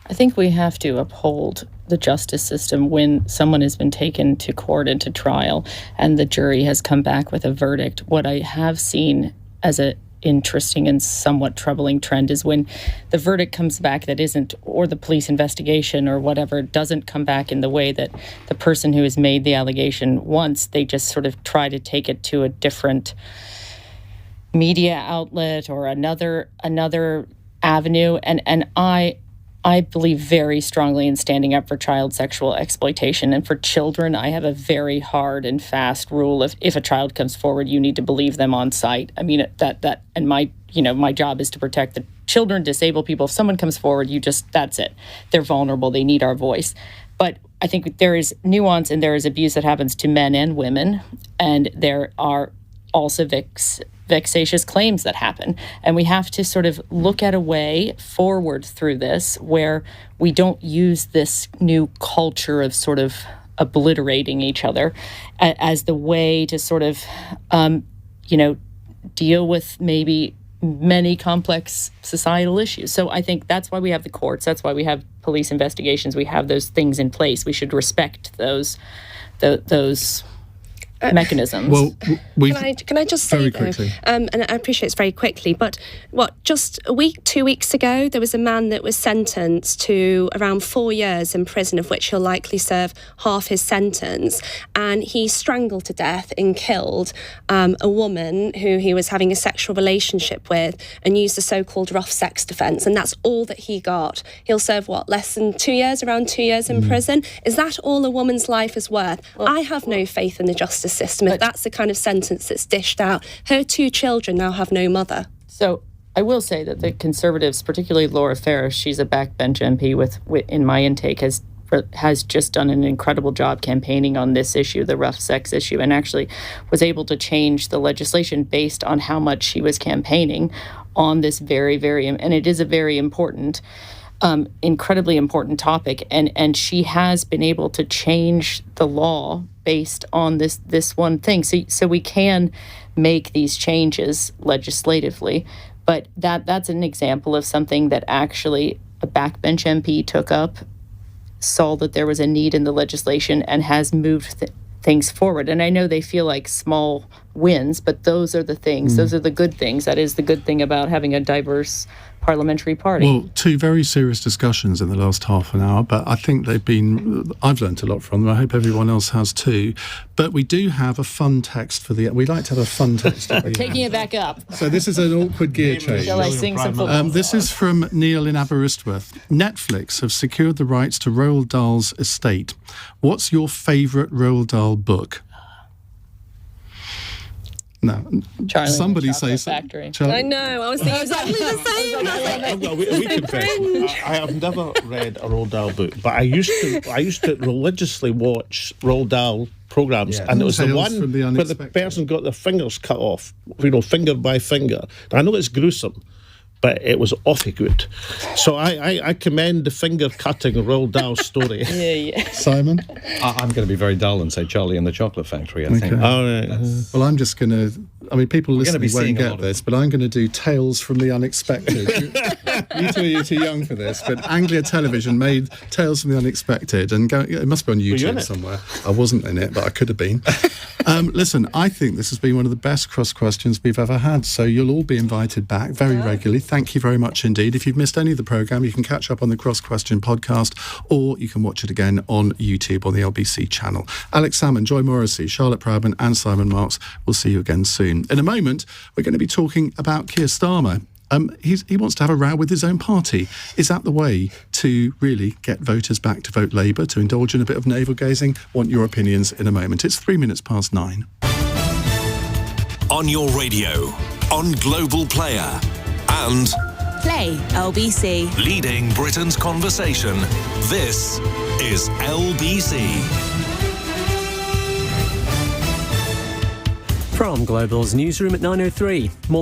I think we have to uphold the justice system when someone has been taken to court and to trial and the jury has come back with a verdict. What I have seen as an interesting and somewhat troubling trend is when the verdict comes back that isn't, or the police investigation or whatever, doesn't come back in the way that the person who has made the allegation wants. They just sort of try to take it to a different media outlet or another avenue. And I believe very strongly in standing up for child sexual exploitation. And for children, I have a very hard and fast rule of if a child comes forward, you need to believe them on sight. I mean, and my job is to protect the children, disabled people. If someone comes forward, that's it. They're vulnerable. They need our voice. But I think there is nuance and there is abuse that happens to men and women. And there are also vexatious claims that happen. And we have to sort of look at a way forward through this where we don't use this new culture of sort of obliterating each other as the way to sort of, deal with maybe many complex societal issues. So I think that's why we have the courts. That's why we have police investigations. We have those things in place. We should respect those mechanisms. Well, can I just say, though, and I appreciate it's very quickly, but just 2 weeks ago, there was a man that was sentenced to around 4 years in prison, of which he'll likely serve half his sentence, and he strangled to death and killed a woman who he was having a sexual relationship with and used the so-called rough sex defence, and that's all that he got. He'll serve, less than 2 years, around 2 years in prison? Is that all a woman's life is worth? I have no faith in the justice system if that's the kind of sentence that's dished out. Her 2 children now have no mother. So I will say that the Conservatives, particularly Laura Ferris, she's a backbench MP with in my intake, has just done an incredible job campaigning on this issue, the rough sex issue, and actually was able to change the legislation based on how much she was campaigning on this very, very, and it is a very important, incredibly important topic. And she has been able to change the law based on this one thing. So we can make these changes legislatively, but that's an example of something that actually a backbench MP took up saw that there was a need in the legislation and has moved things forward. And I know they feel like small wins, but those are the things, those are the good things. That is the good thing about having a diverse parliamentary party. Well, two very serious discussions in the last half an hour, but I think I've learnt a lot from them. I hope everyone else has too. But we do have a fun text we like to have a fun text. Taking it back up. So this is an awkward gear change. Shall I sing some football? This is from Neil in Aberystwyth. Netflix have secured the rights to Roald Dahl's estate. What's your favourite Roald Dahl book? No, Charlie somebody say something. I know, I was thinking exactly the same. We confess. I have never read a Roald Dahl book, but I used to religiously watch Roald Dahl programs, and it was the one where the person got their fingers cut off, finger by finger. I know it's gruesome, but it was awfully good. So I commend the finger cutting Roald Dahl story. Yeah. Simon? I'm going to be very dull and say Charlie and the Chocolate Factory, I think. All right. Well, I'm just going to... people listening won't get this, but I'm going to do Tales from the Unexpected. You're too young for this, but Anglia Television made Tales from the Unexpected, and it must be on YouTube somewhere. I wasn't in it, but I could have been. Listen, I think this has been one of the best cross questions we've ever had, so you'll all be invited back very regularly. Thank you very much indeed. If you've missed any of the programme, you can catch up on the Cross Question podcast, or you can watch it again on YouTube on the LBC channel. Alex Salmond, Joy Morrissey, Charlotte Proudman and Simon Marks. We'll see you again soon. In a moment, we're going to be talking about Keir Starmer. He wants to have a row with his own party. Is that the way to really get voters back to vote Labour, to indulge in a bit of navel-gazing? Want your opinions in a moment. It's 9:03. On your radio, on Global Player, and Play LBC. Leading Britain's conversation. This is LBC. From Global's newsroom at 9:03.